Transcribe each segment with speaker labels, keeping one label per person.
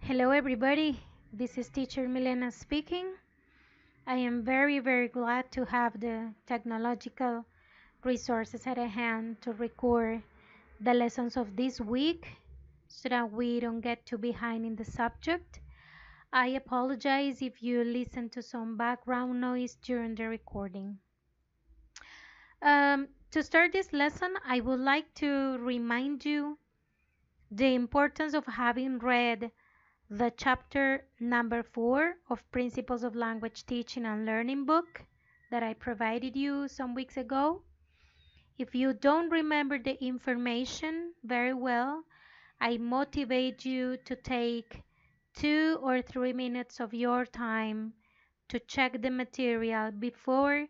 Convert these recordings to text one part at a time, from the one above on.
Speaker 1: Hello, everybody. This is Teacher Milena speaking. I am very glad to have the technological resources at hand to record the lessons of this week so that we don't get too behind in the subject. I apologize if you listen to some background noise during the recording. To start this lesson, I would like to remind you the importance of having read the chapter number 4 of Principles of Language Teaching and Learning book that I provided you some weeks ago. If you don't remember the information very well, I motivate you to take 2 or 3 minutes of your time to check the material before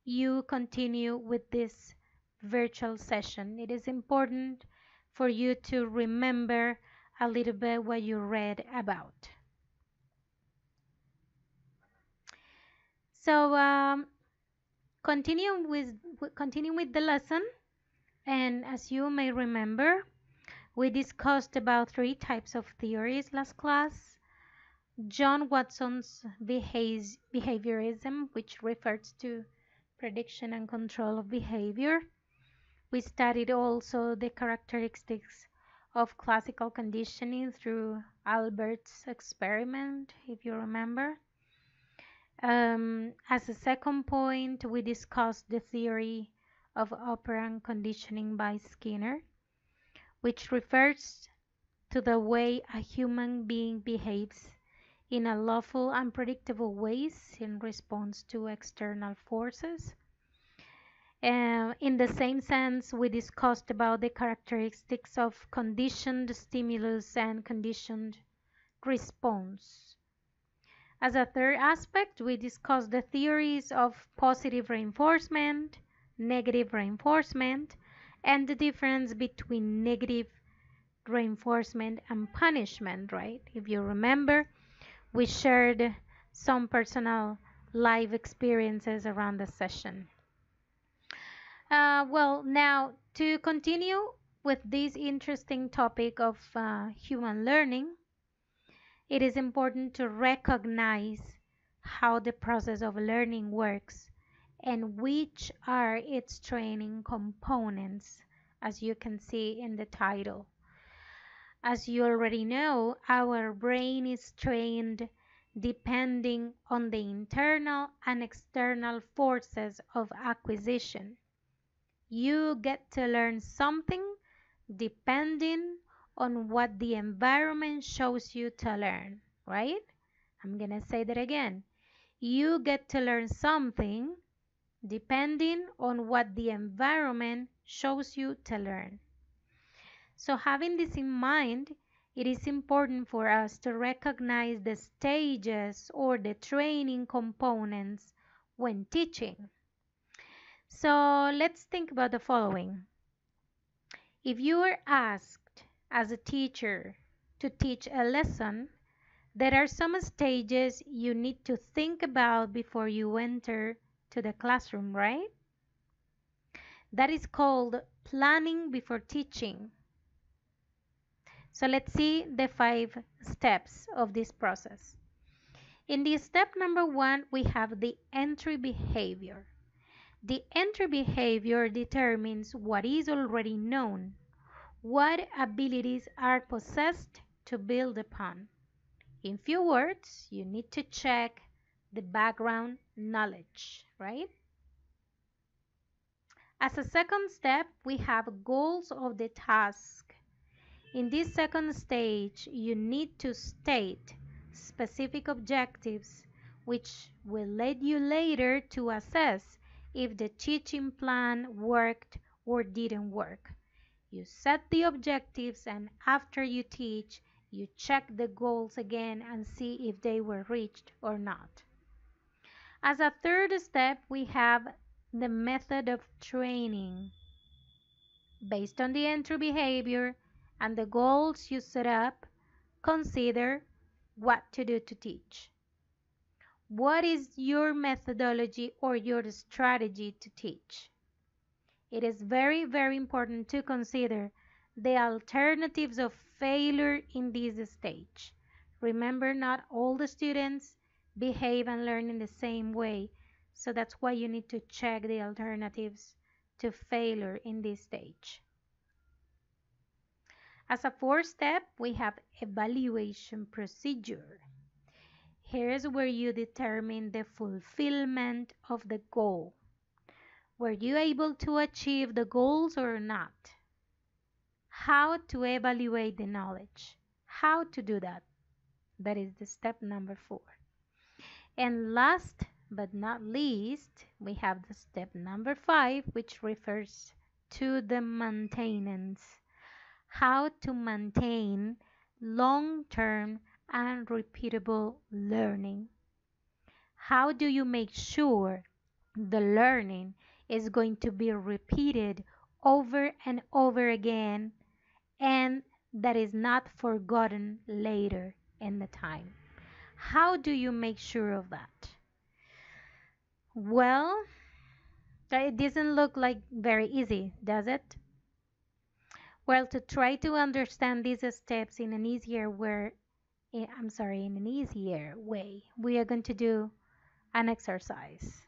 Speaker 1: you continue with this virtual session. It is important for you to remember a little bit what you read about. So continue with the lesson, and as you may remember, we discussed about 3 types of theories last class. John Watson's behaviorism, which refers to prediction and control of behavior. We studied also the characteristics of classical conditioning through Albert's experiment, if you remember. As a second point, we discussed the theory of operant conditioning by Skinner, which refers to the way a human being behaves in a lawful and predictable ways in response to external forces. In the same sense, we discussed about the characteristics of conditioned stimulus and conditioned response. As a third aspect, we discussed the theories of positive reinforcement, negative reinforcement, and the difference between negative reinforcement and punishment, right? If you remember, we shared some personal life experiences around the session. Now to continue with this interesting topic of human learning, it is important to recognize how the process of learning works and which are its training components, as you can see in the title. As you already know, our brain is trained depending on the internal and external forces of acquisition. You get to learn something depending on what the environment shows you to learn, right? I'm going to say that again. You get to learn something depending on what the environment shows you to learn. So having this in mind, it is important for us to recognize the stages or the training components when teaching. So let's think about the following. If you are asked as a teacher to teach a lesson, there are some stages you need to think about before you enter to the classroom, right? That is called planning before teaching. So let's see the 5 steps of this process. In the step number 1, we have the entry behavior. The entry behavior determines what is already known, what abilities are possessed to build upon. In few words, you need to check the background knowledge, right? As a second step, we have goals of the task. In this second stage, you need to state specific objectives which will lead you later to assess if the teaching plan worked or didn't work. You set the objectives, and after you teach, you check the goals again and see if they were reached or not. As a third step, we have the method of training. Based on the entry behavior and the goals you set up, consider what to do to teach. What is your methodology or your strategy to teach? It is very important to consider the alternatives of failure in this stage. Remember, not all the students behave and learn in the same way, so that's why you need to check the alternatives to failure in this stage. As a fourth step, we have evaluation procedure. Here's where you determine the fulfillment of the goal. Were you able to achieve the goals or not? How to evaluate the knowledge. How to do that. That is the step number 4. And last but not least, we have the step number 5, which refers to the maintenance. How to maintain long-term and repeatable learning. How do you make sure the learning is going to be repeated over and over again and that is not forgotten later in the time? How do you make sure of that? Well, it doesn't look like very easy, does it? Well, to try to understand these steps in an easier way, in an easier way, we are going to do an exercise.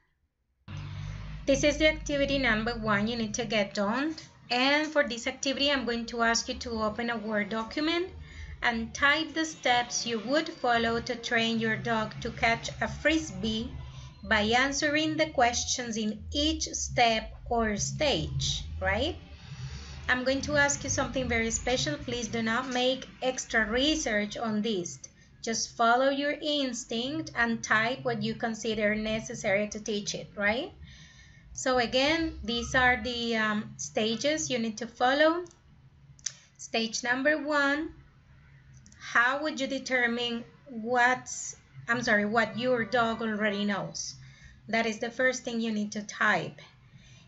Speaker 1: This is the activity number 1 you need to get done. And for this activity, I'm going to ask you to open a Word document and type the steps you would follow to train your dog to catch a frisbee by answering the questions in each step or stage, right? I'm going to ask you something very special. Please do not make extra research on this. Just follow your instinct and type what you consider necessary to teach it, right? So again, these are the stages you need to follow. Stage number 1, how would you determine what your dog already knows? That is the first thing you need to type.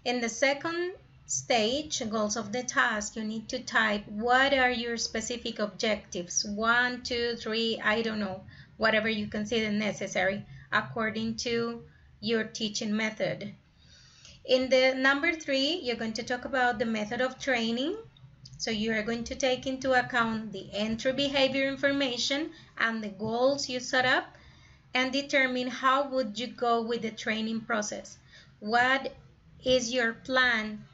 Speaker 1: In the second stage, goals of the task, you need to type what are your specific objectives. 1, 2, 3, I don't know, whatever you consider necessary according to your teaching method. In the number 3, you're going to talk about the method of training. So you are going to take into account the entry behavior information and the goals you set up and determine how would you go with the training process. What is your plan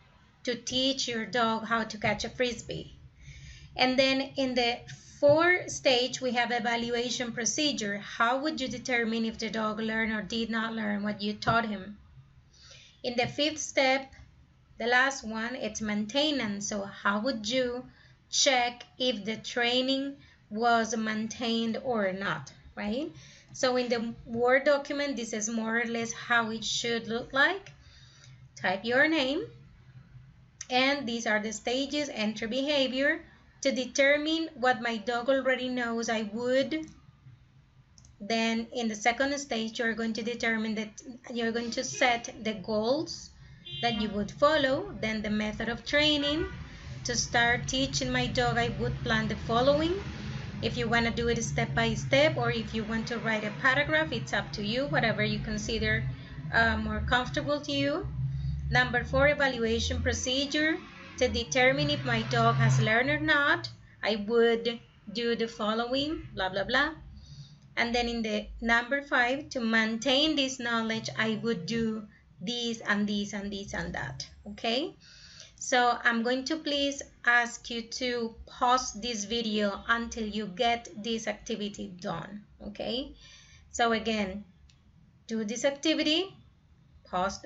Speaker 1: to teach your dog how to catch a frisbee? And then in the 4th stage, we have evaluation procedure. How would you determine if the dog learned or did not learn what you taught him? In the 5th step, the last one, it's maintenance. So how would you check if the training was maintained or not, right? So in the Word document, this is more or less how it should look like. Type your name, and these are the stages, enter behavior. To determine what my dog already knows, I would. Then in the second stage, you're going to determine that you're going to set the goals that you would follow. Then the method of training. To start teaching my dog, I would plan the following. If you want to do it step by step, or if you want to write a paragraph, it's up to you, whatever you consider more comfortable to you. Number 4, evaluation procedure. To determine if my dog has learned or not, I would do the following, blah, blah, blah. And then in the number 5, to maintain this knowledge, I would do this and this and this and that, okay? So I'm going to please ask you to pause this video until you get this activity done, okay? So again, do this activity, pause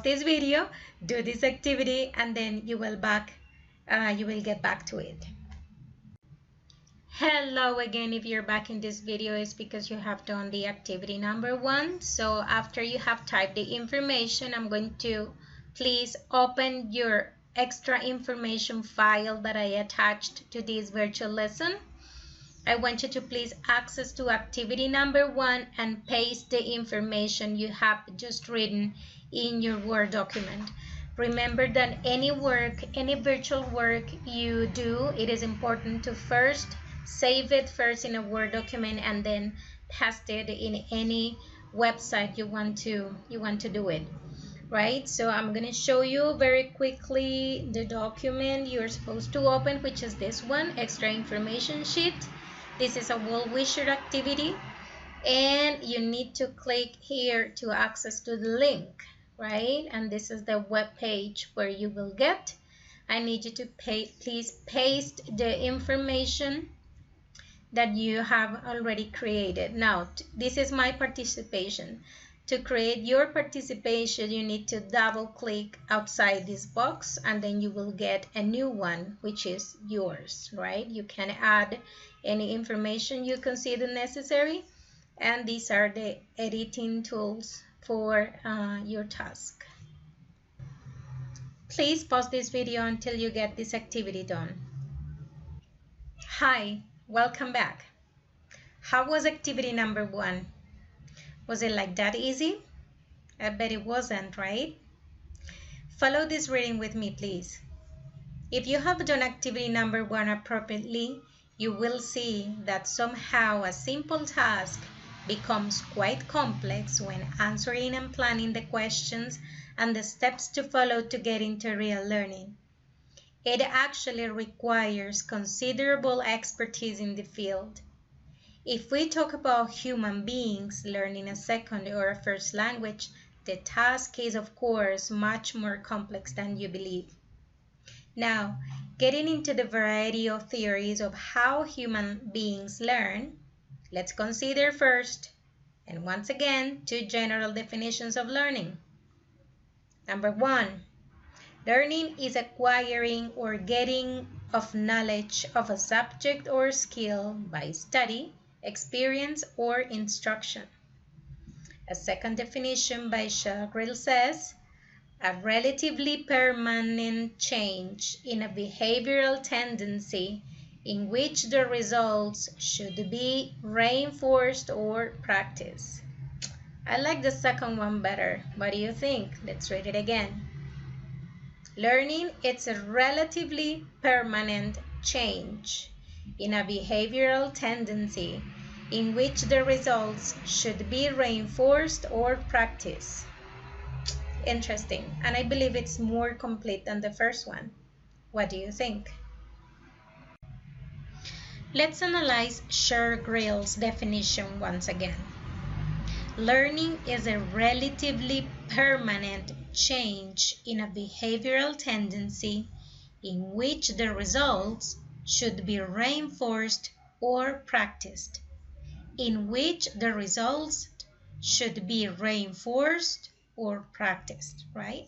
Speaker 1: this video, do this activity, and then you will get back to it. Hello again. If you're back in this video, it's because you have done the activity number 1. So after you have typed the information, I'm going to please open your extra information file that I attached to this virtual lesson. I want you to please access to activity number 1 and paste the information you have just written in your Word document. Remember that any virtual work you do, it is important to first save it first in a Word document and then paste it in any website you want to do it. right? So I'm going to show you very quickly the document you're supposed to open, which is this one, extra information sheet. This is a well-wisher activity, and you need to click here to access to the link, right? And this is the web page where you will get. I need you to please paste the information that you have already created. Now, this is my participation. To create your participation, you need to double click outside this box, and then you will get a new one, which is yours, right? You can add any information you consider necessary, and these are the editing tools for your task. Please pause this video until you get this activity done. Hi, welcome back. How was activity number 1? Was it like that easy? I bet it wasn't, right? Follow this reading with me, please. If you have done activity number 1 appropriately, you will see that somehow a simple task becomes quite complex when answering and planning the questions and the steps to follow to get into real learning. It actually requires considerable expertise in the field. If we talk about human beings learning a second or a first language, the task is, of course, much more complex than you believe. Now, getting into the variety of theories of how human beings learn, let's consider first, and once again, 2 general definitions of learning. Number 1, learning is acquiring or getting of knowledge of a subject or skill by study, experience, or instruction. A second definition by Shagrill says, a relatively permanent change in a behavioral tendency in which the results should be reinforced or practiced. I like the second one better. What do you think? Let's read it again. Learning is a relatively permanent change in a behavioral tendency in which the results should be reinforced or practiced. Interesting, and I believe it's more complete than the first one. What do you think? Let's analyze Grill's definition once again. Learning is a relatively permanent change in a behavioral tendency in which the results should be reinforced or practiced. In which the results should be reinforced or practiced, right?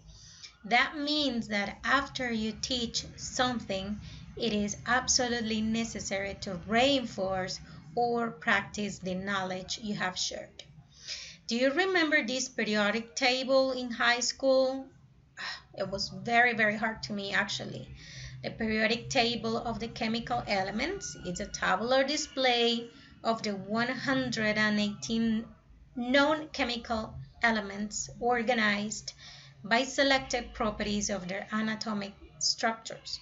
Speaker 1: That means that after you teach something, it is absolutely necessary to reinforce or practice the knowledge you have shared. Do you remember this periodic table in high school? It was very, very hard to me actually. The periodic table of the chemical elements is a tabular display of the 118 known chemical elements organized by selected properties of their anatomic structures.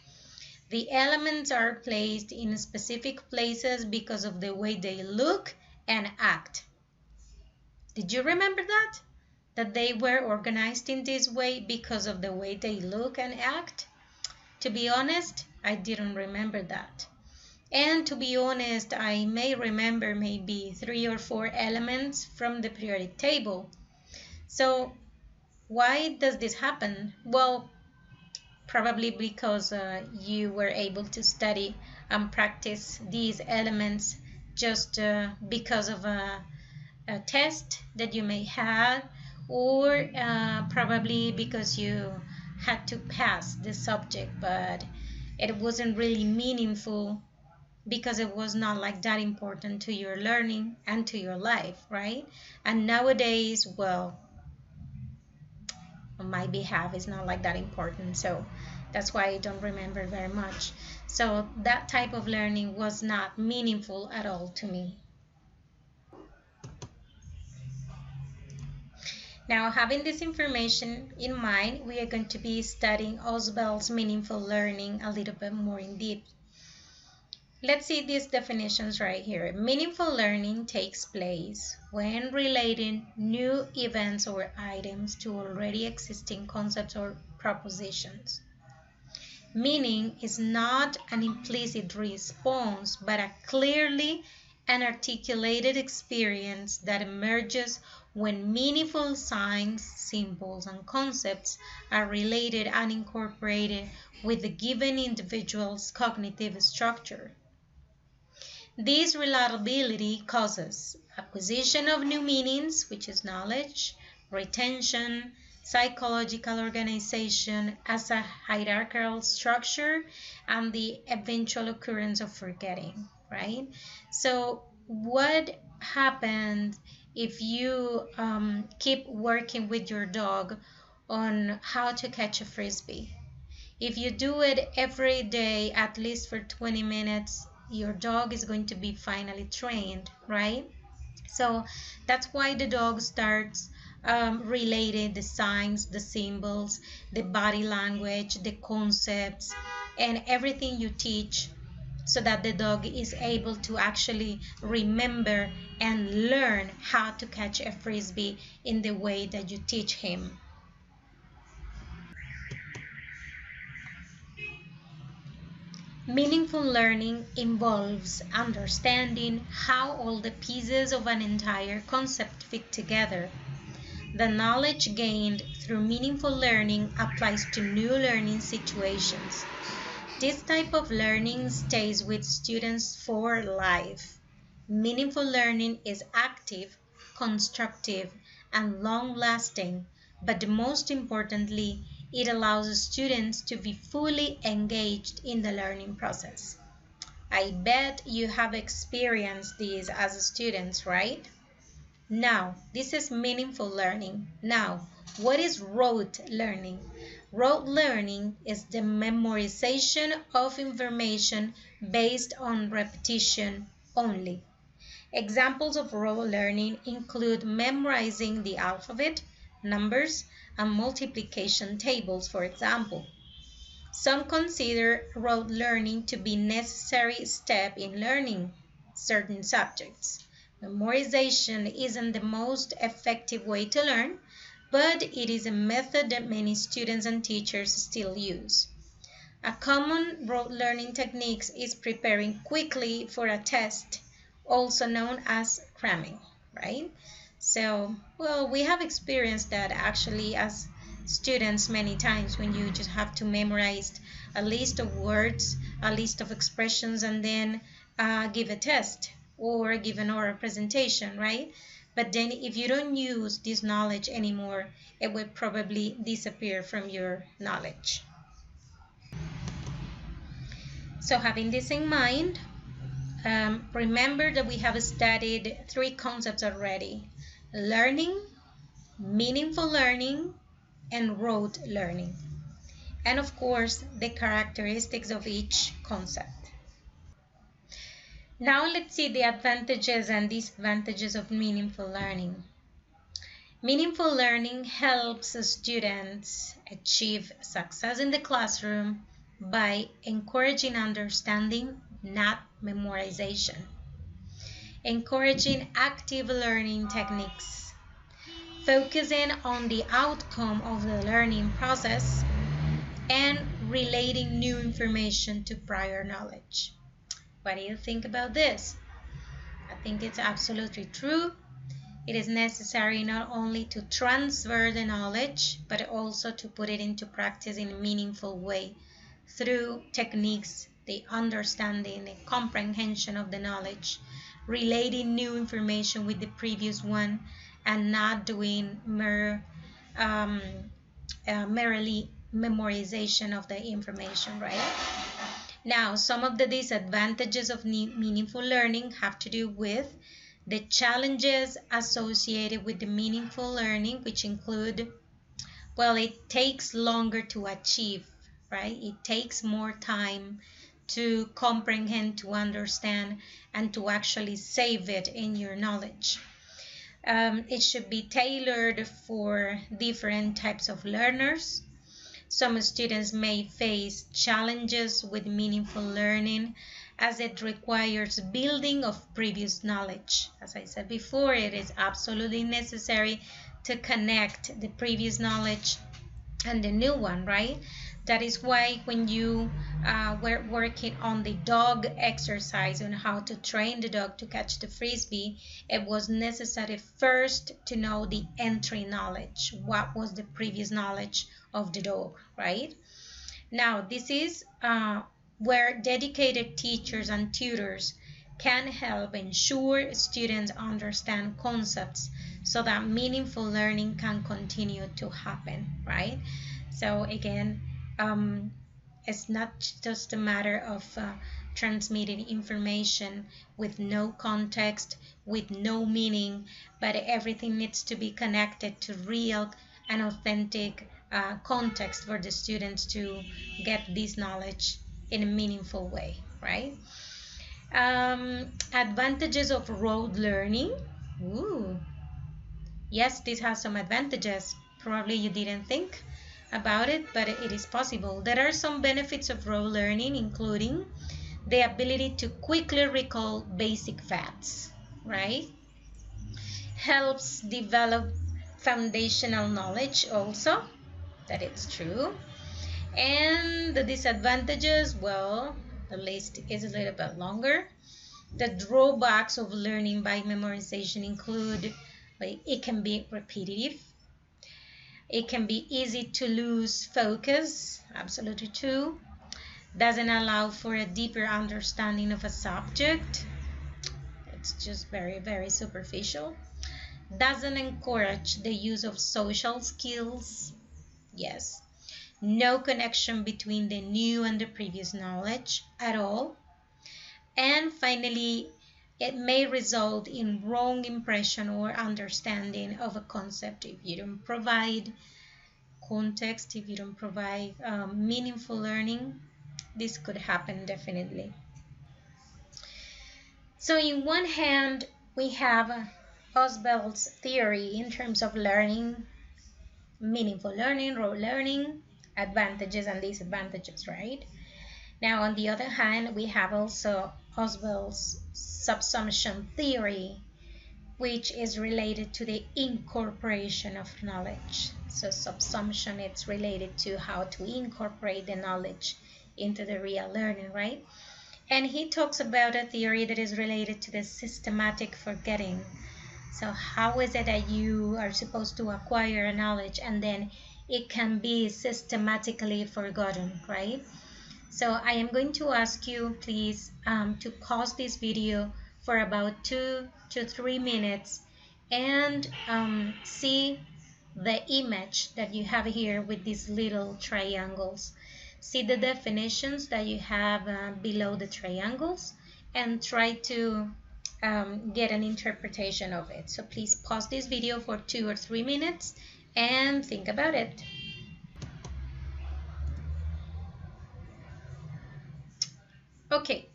Speaker 1: The elements are placed in specific places because of the way they look and act. Did you remember that? That they were organized in this way because of the way they look and act? To be honest, I didn't remember that. And to be honest, I may remember maybe 3 or 4 elements from the periodic table. So why does this happen? Well, probably because you were able to study and practice these elements just because of a test that you may have, or probably because you had to pass the subject, but it wasn't really meaningful because it was not like that important to your learning and to your life, right? And nowadays, well, on my behalf, it's not like that important, so that's why I don't remember very much. So that type of learning was not meaningful at all to me. Now, having this information in mind, we are going to be studying Oswald's meaningful learning a little bit more in depth. Let's see these definitions right here. Meaningful learning takes place when relating new events or items to already existing concepts or propositions. Meaning is not an implicit response, but a clearly and articulated experience that emerges when meaningful signs, symbols, and concepts are related and incorporated with the given individual's cognitive structure. This relatability causes acquisition of new meanings, which is knowledge, retention, psychological organization as a hierarchical structure, and the eventual occurrence of forgetting, right? So what happens if you keep working with your dog on how to catch a frisbee? If you do it every day, at least for 20 minutes, your dog is going to be finally trained, right? So that's why the dog starts relating the signs, the symbols, the body language, the concepts, and everything you teach so that the dog is able to actually remember and learn how to catch a frisbee in the way that you teach him. Meaningful learning involves understanding how all the pieces of an entire concept fit together. The knowledge gained through meaningful learning applies to new learning situations. This type of learning stays with students for life. Meaningful learning is active, constructive, and long-lasting, but most importantly, it allows students to be fully engaged in the learning process. I bet you have experienced this as students, right? Now, this is meaningful learning. Now, what is rote learning? Rote learning is the memorization of information based on repetition only. Examples of rote learning include memorizing the alphabet, numbers, and multiplication tables, for example. Some consider rote learning to be a necessary step in learning certain subjects. Memorization isn't the most effective way to learn, but it is a method that many students and teachers still use. A common rote learning technique is preparing quickly for a test, also known as cramming, right? So, well, we have experienced that actually as students many times when you just have to memorize a list of words, a list of expressions, and then give a test or give an oral presentation, right? But then if you don't use this knowledge anymore, it will probably disappear from your knowledge. So having this in mind, remember that we have studied three concepts already: learning, meaningful learning, and rote learning. And of course, the characteristics of each concept. Now let's see the advantages and disadvantages of meaningful learning. Meaningful learning helps students achieve success in the classroom by encouraging understanding, not memorization. Encouraging active learning techniques. Focusing on the outcome of the learning process and relating new information to prior knowledge. What do you think about this? I think it's absolutely true. It is necessary not only to transfer the knowledge, but also to put it into practice in a meaningful way through techniques, the understanding, the comprehension of the knowledge, relating new information with the previous one, and not doing merely memorization of the information, right? Now, some of the disadvantages of meaningful learning have to do with the challenges associated with the meaningful learning, which include, well, it takes longer to achieve, right? It takes more time to comprehend, to understand, and to actually save it in your knowledge. It should be tailored for different types of learners. Some students may face challenges with meaningful learning as it requires building of previous knowledge. As I said before, it is absolutely necessary to connect the previous knowledge and the new one, right? That is why when you were working on the dog exercise on how to train the dog to catch the frisbee, it was necessary first to know the entry knowledge. What was the previous knowledge of the dog, right? Now, this is where dedicated teachers and tutors can help ensure students understand concepts so that meaningful learning can continue to happen, right? So again, it's not just a matter of transmitting information with no context, with no meaning, but everything needs to be connected to real and authentic context for the students to get this knowledge in a meaningful way, right? Advantages of rote learning. Ooh, yes, this has some advantages. Probably you didn't think about it, but it is possible. There are some benefits of rote learning, including the ability to quickly recall basic facts, right? Helps develop foundational knowledge also, that it's true. And the disadvantages, well, the list is a little bit longer. The drawbacks of learning by memorization include, like, it can be repetitive, it can be easy to lose focus, absolutely true, doesn't allow for a deeper understanding of a subject, it's just very, very superficial, doesn't encourage the use of social skills, yes, no connection between the new and the previous knowledge at all, and finally, it may result in wrong impression or understanding of a concept if you don't provide context, if you don't provide meaningful learning. This could happen definitely. So in one hand, we have Oswald's theory in terms of learning, meaningful learning, rote learning, advantages and disadvantages, right? Now, on the other hand, we have also Oswald's subsumption theory, which is related to the incorporation of knowledge. So subsumption, it's related to how to incorporate the knowledge into the real learning, right? And he talks about a theory that is related to the systematic forgetting. So how is it that you are supposed to acquire a knowledge and then it can be systematically forgotten, right? So I am going to ask you, please, to pause this video for about 2 to 3 minutes and see the image that you have here with these little triangles. See the definitions that you have below the triangles and try to get an interpretation of it. So please pause this video for 2 or 3 minutes and think about it. Okay,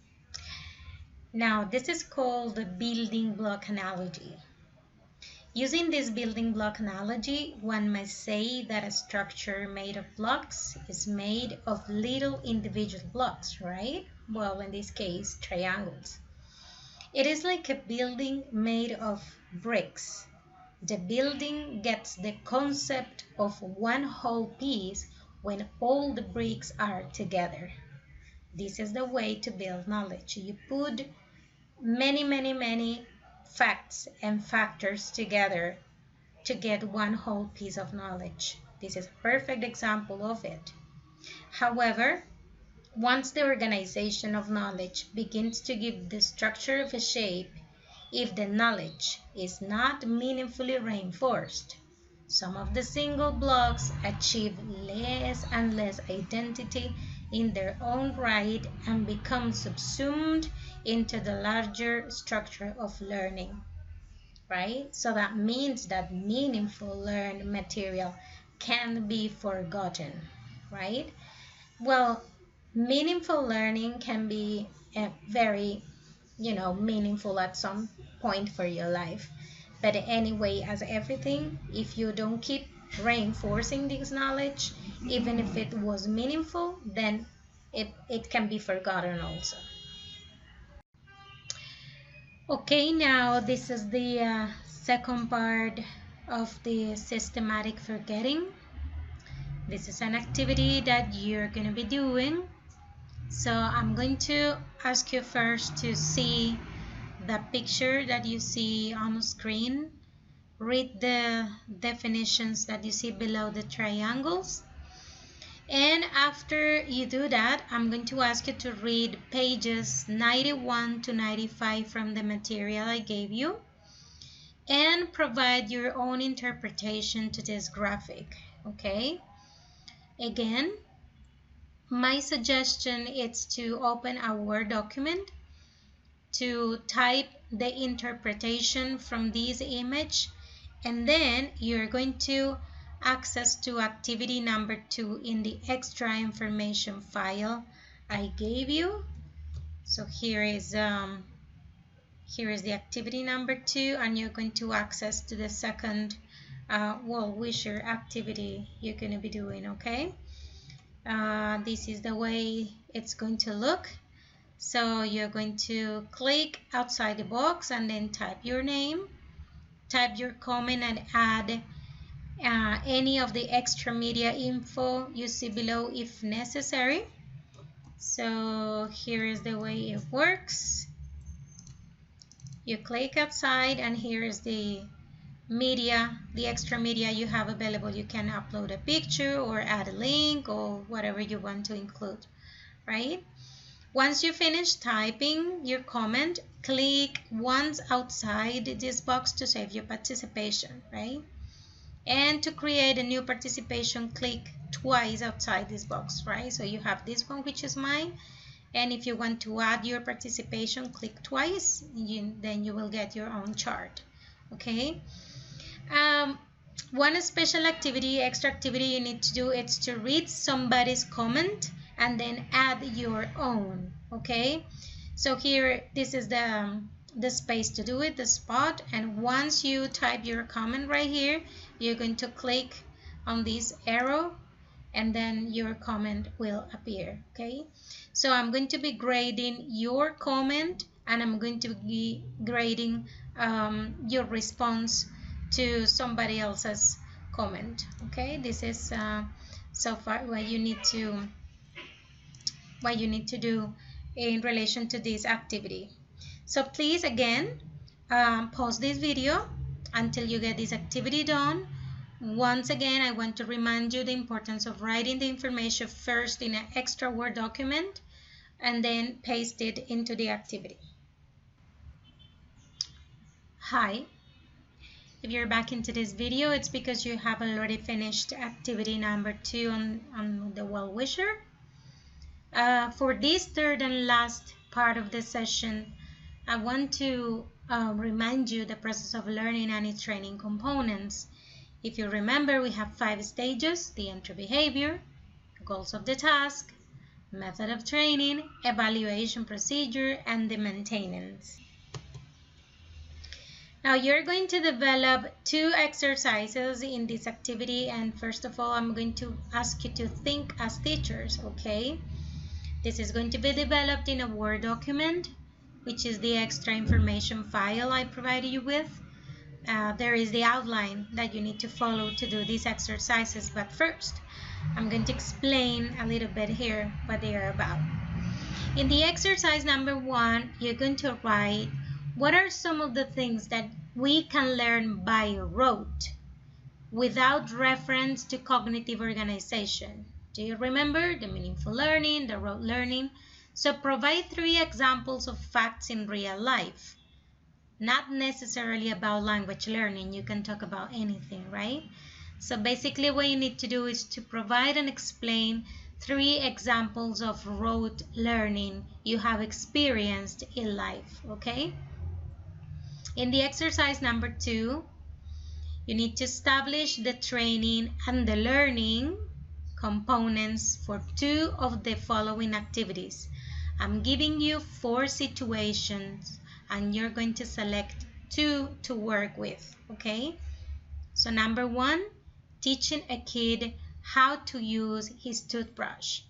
Speaker 1: now this is called the building block analogy. Using this building block analogy, one might say that a structure made of blocks is made of little individual blocks, right? Well, in this case, triangles. It is like a building made of bricks. The building gets the concept of one whole piece when all the bricks are together. This is the way to build knowledge. You put many facts and factors together to get one whole piece of knowledge. This is a perfect example of it. However, once the organization of knowledge begins to give the structure of a shape, if the knowledge is not meaningfully reinforced, some of the single blocks achieve less and less identity in their own right and become subsumed into the larger structure of learning, right? So that means that meaningful learned material can be forgotten, right? Well, meaningful learning can be very, meaningful at some point for your life. But anyway, as everything, if you don't keep reinforcing this knowledge, even if it was meaningful, then it can be forgotten also. Okay, now this is the second part of the systematic forgetting. This is an activity that you're going to be doing. So I'm going to ask you first to see the picture that you see on the screen. Read the definitions that you see below the triangles. And after you do that, I'm going to ask you to read pages 91 to 95 from the material I gave you and provide your own interpretation to this graphic. Okay? Again, my suggestion is to open a Word document, to type the interpretation from this image, and then you're going to access to activity number 2 in the extra information file I gave you. So here is the activity number 2, and you're going to access to the second well-wisher activity you're going to be doing. Okay, this is the way it's going to look. So you're going to click outside the box and then type your name, type your comment, and add any of the extra media info you see below if necessary. So here is the way it works. You click outside and here is the media, the extra media you have available. You can upload a picture or add a link or whatever you want to include, right? Once you finish typing your comment, click once outside this box to save your participation, right? And to create a new participation, click twice outside this box, right? So you have this one, which is mine. And if you want to add your participation, click twice, then you will get your own chart, okay? One special activity, extra activity you need to do is to read somebody's comment and then add your own, okay? So here, this is the space to do it, the spot, and once you type your comment right here, you're going to click on this arrow and then your comment will appear, okay? So I'm going to be grading your comment and I'm going to be grading your response to somebody else's comment, okay? This is so far what you need to do in relation to this activity. So please again pause this video until you get this activity done. Once again, I want to remind you the importance of writing the information first in an extra Word document and then paste it into the activity. Hi, if you're back into this video, it's because you have already finished activity number 2 on the well-wisher. For this third and last part of the session, I want to remind you the process of learning and its training components. If you remember, we have 5 stages: the entry behavior, goals of the task, method of training, evaluation procedure, and the maintenance. Now you're going to develop 2 exercises in this activity, and first of all, I'm going to ask you to think as teachers, okay? This is going to be developed in a Word document, which is the extra information file I provided you with. There is the outline that you need to follow to do these exercises, but first I'm going to explain a little bit here what they are about. In the exercise number 1, you're going to write what are some of the things that we can learn by rote without reference to cognitive organization. Do you remember the meaningful learning, the rote learning? So provide 3 examples of facts in real life. Not necessarily about language learning. You can talk about anything, right? So basically what you need to do is to provide and explain 3 examples of rote learning you have experienced in life, okay? In the exercise number 2, you need to establish the training and the learning components for 2 of the following activities. I'm giving you 4 situations and you're going to select 2 to work with, okay? So number 1, teaching a kid how to use his toothbrush.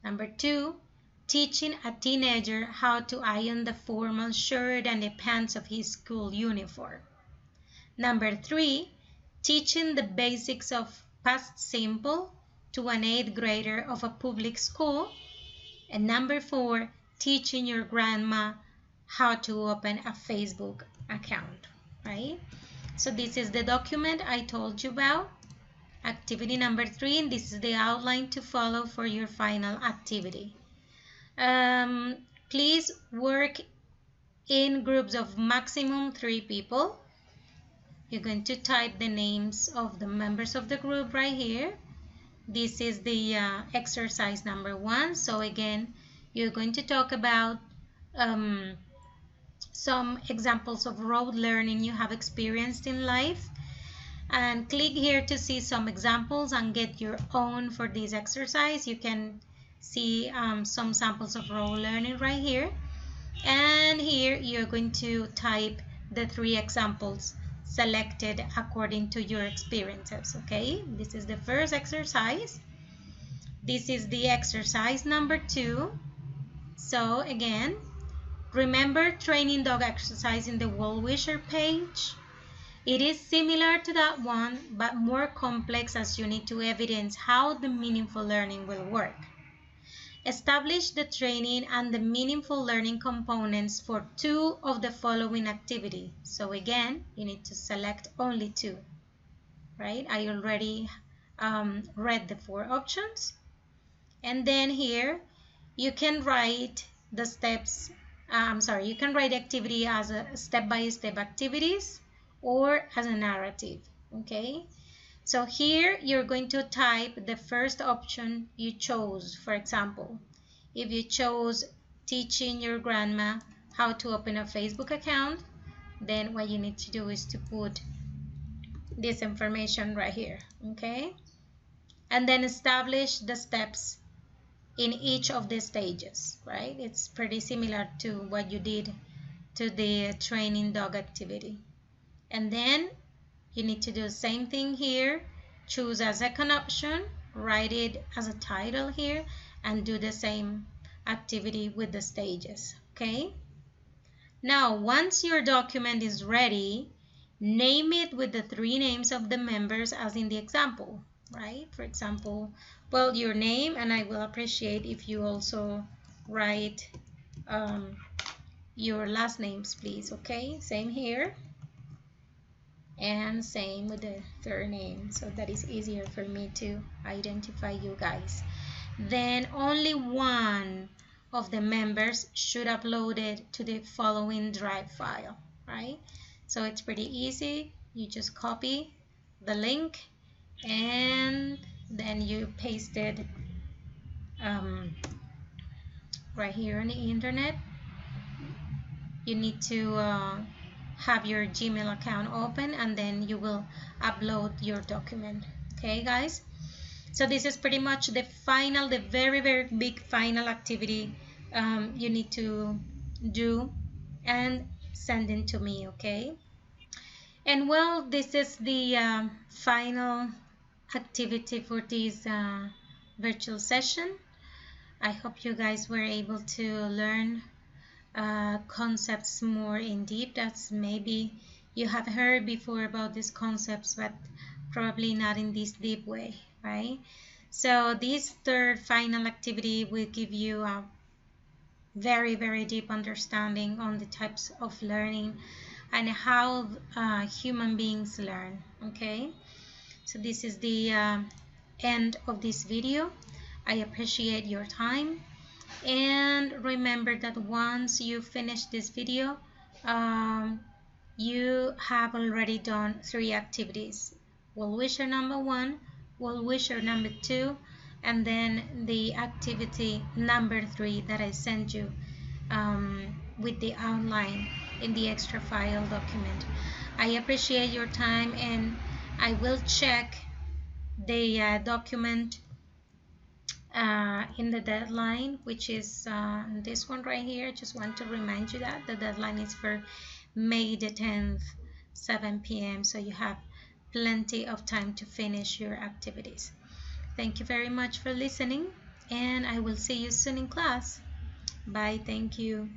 Speaker 1: Number 2, teaching a teenager how to iron the formal shirt and the pants of his school uniform. Number 3, teaching the basics of past simple to an 8th grader of a public school. And number 4, teaching your grandma how to open a Facebook account, right? So this is the document I told you about. Activity number 3, and this is the outline to follow for your final activity. Please work in groups of maximum 3 people. You're going to type the names of the members of the group right here. This is the exercise number 1. So again, you're going to talk about some examples of rote learning you have experienced in life, and click here to see some examples and get your own for this exercise. You can see some samples of rote learning right here, and here you're going to type the 3 examples selected according to your experiences. Okay, this is the first exercise. This is the exercise number 2. So again, remember training dog exercise in the Well Wisher page. It is similar to that one, but more complex, as you need to evidence how the meaningful learning will work. Establish the training and the meaningful learning components for 2 of the following activities. So again, you need to select only 2, right? I already read the 4 options. And then here, you can write the steps, you can write activity as a step-by-step activities or as a narrative, okay? So here you're going to type the first option you chose. For example, if you chose teaching your grandma how to open a Facebook account, then what you need to do is to put this information right here, okay? And then establish the steps in each of the stages, right? It's pretty similar to what you did to the training dog activity. And then you need to do the same thing here. Choose a second option, write it as a title here, and do the same activity with the stages, okay? Now, once your document is ready, name it with the 3 names of the members as in the example, right? For example, well, your name, and I will appreciate if you also write your last names, please, okay? Same here. And same with the third name, so that is easier for me to identify you guys. Then only one of the members should upload it to the following Drive file, right? So it's pretty easy. You just copy the link and then you paste it right here on the internet. You need to have your Gmail account open, and then you will upload your document. Okay, guys? So this is pretty much the final, the very, very big final activity you need to do and send it to me, okay? And well, this is the final activity for this virtual session. I hope you guys were able to learn concepts more in deep. That's maybe you have heard before about these concepts, but probably not in this deep way, right? So this third final activity will give you a very, very deep understanding on the types of learning and how human beings learn, okay? So this is the end of this video. I appreciate your time. And remember that once you finish this video, you have already done 3 activities. Well wisher number 1, well wisher number 2, and then the activity number 3 that I sent you with the outline in the extra file document. I appreciate your time, and I will check the document in the deadline, which is this one right here. Just want to remind you that the deadline is for May the 10th, 7 p.m. So you have plenty of time to finish your activities. Thank you very much for listening, and I will see you soon in class. Bye. Thank you.